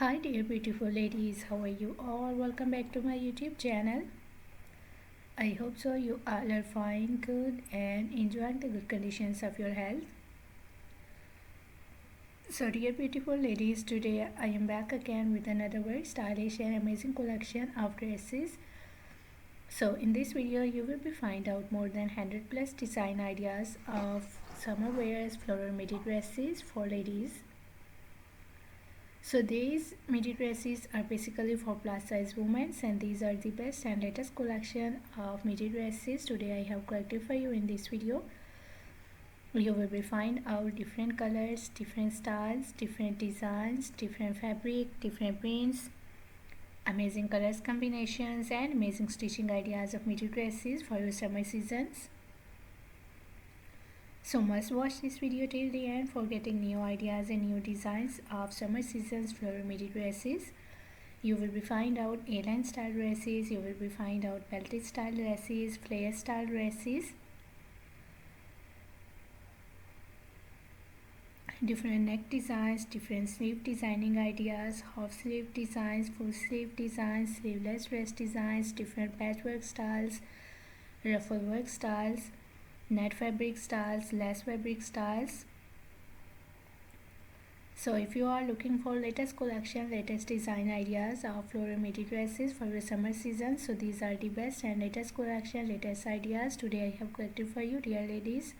Hi dear beautiful ladies, how are you all? Welcome back to my YouTube channel. I hope so you all are fine, good and enjoying the good conditions of your health. So dear beautiful ladies, today I am back again with another very stylish and amazing collection of dresses. So in this video you will be find out more than 100 plus design ideas of summer wears floral midi dresses for ladies. So these midi dresses are basically for plus size women, and these are the best and latest collection of midi dresses today I have collected for you in this video. You will be find out different colors, different styles, different designs, different fabric, different prints, amazing colors combinations and amazing stitching ideas of midi dresses for your summer seasons. So must watch this video till the end for getting new ideas and new designs of summer season's floral midi dresses. You will be find out A-line style dresses, you will be find out belted style dresses, flare style dresses, different neck designs, different sleeve designing ideas, half sleeve designs, full sleeve designs, sleeveless dress designs, different patchwork styles, ruffle work styles, net fabric styles, lace fabric styles. So if you are looking for latest collection, latest design ideas of floral midi dresses for your summer season, so these are the best and latest collection, latest ideas today I have collected for you dear ladies.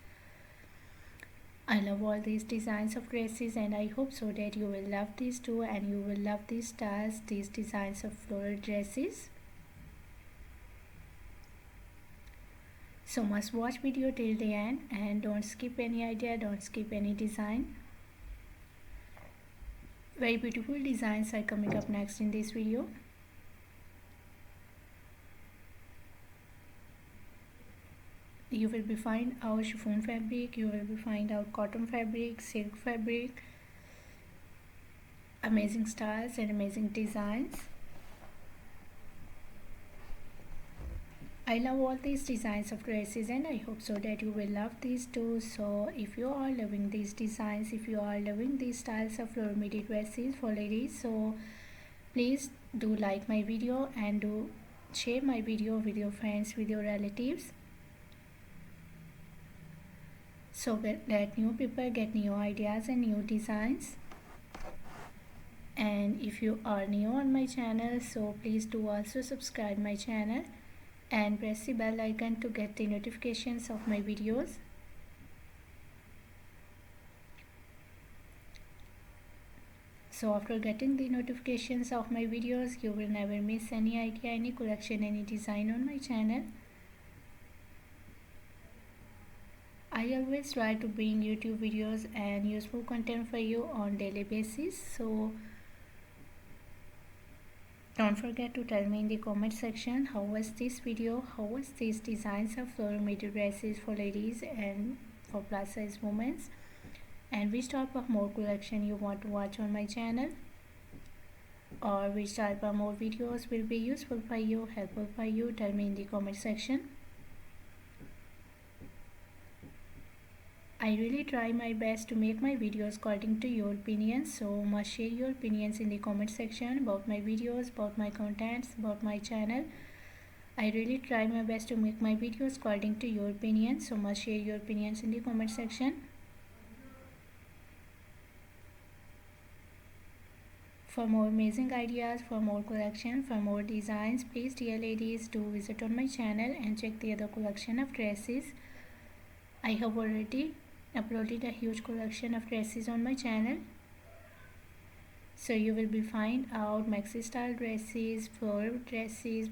I love all these designs of dresses and I hope so that you will love these too and you will love these styles, these designs of floral dresses. So must watch video till the end and don't skip any idea, don't skip any design. Very beautiful designs are coming up next in this video. You will be find out chiffon fabric, you will be find out cotton fabric, silk fabric, amazing styles and amazing designs. I love all these designs of dresses and I hope so that you will love these too. So if you are loving these designs, if you are loving these styles of floral midi dresses for ladies, so please do like my video and do share my video with your friends, with your relatives, so that new people get new ideas and new designs. And if you are new on my channel, so please do also subscribe my channel and press the bell icon to get the notifications of my videos. So after getting the notifications of my videos, you will never miss any idea, any collection, any design on my channel. I always try to bring YouTube videos and useful content for you on daily basis. So don't forget to tell me in the comment section how was this video, how was these designs of floral midi dresses for ladies and for plus size women, and which type of more collection you want to watch on my channel, or which type of more videos will be useful for you, helpful for you. Tell me in the comment section. I really try my best to make my videos according to your opinions, so must share your opinions in the comment section about my videos, about my contents, about my channel. I really try my best to make my videos according to your opinions, so must share your opinions in the comment section. For more amazing ideas, for more collection, for more designs, please dear ladies do visit on my channel and check the other collection of dresses. I have already uploaded a huge collection of dresses on my channel. So you will be find out maxi style dresses, floral dresses,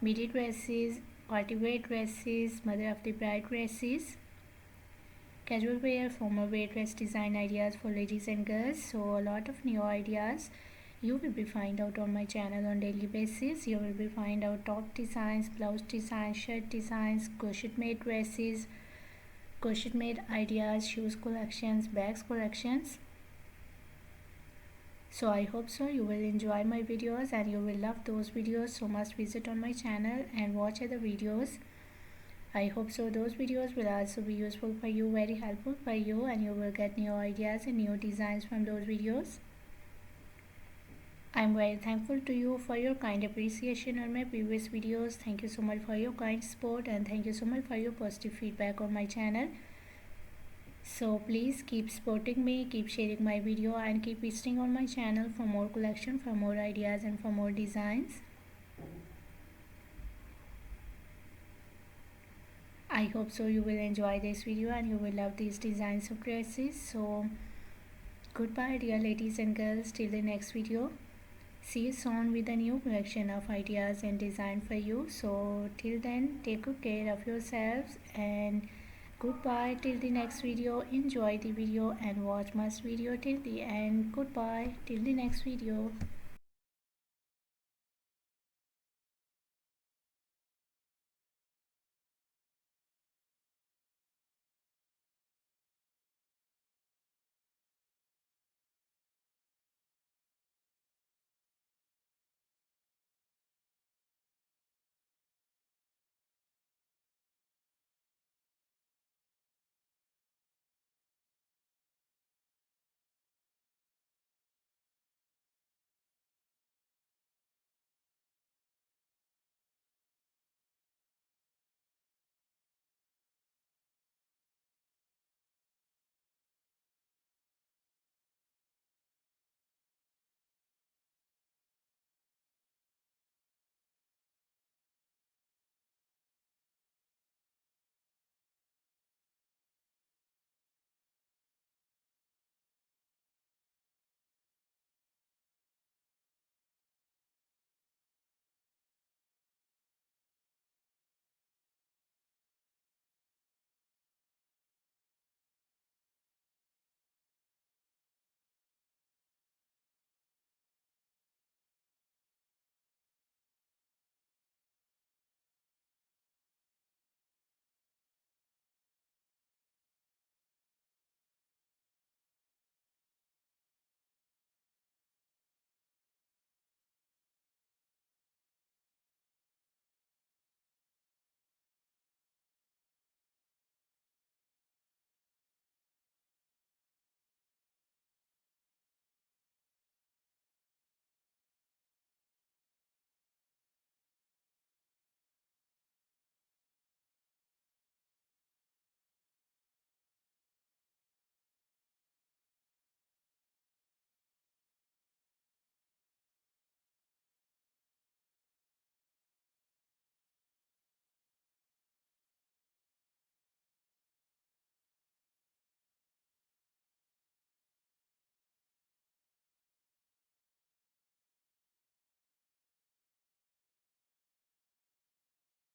midi dresses, party wear dresses, mother of the bride dresses, casual wear, formal wear dress design ideas for ladies and girls. So a lot of new ideas you will be find out on my channel on daily basis. You will be find out top designs, blouse designs, shirt designs, crochet made dresses, crochet made ideas, shoes collections, bags collections. So I hope so you will enjoy my videos and you will love those videos, so must visit on my channel and watch other videos. I hope so those videos will also be useful for you, very helpful for you, and you will get new ideas and new designs from those videos. I'm very thankful to you for your kind appreciation on my previous videos. Thank you so much for your kind support, and thank you so much for your positive feedback on my channel. So please keep supporting me, keep sharing my video, and keep visiting on my channel for more collection, for more ideas, and for more designs. I hope so you will enjoy this video and you will love these designs of dresses. So goodbye dear ladies and girls, till the next video. See you soon with a new collection of ideas and design for you. So till then, take good care of yourselves, and goodbye till the next video. Enjoy the video and watch my video till the end. Goodbye till the next video.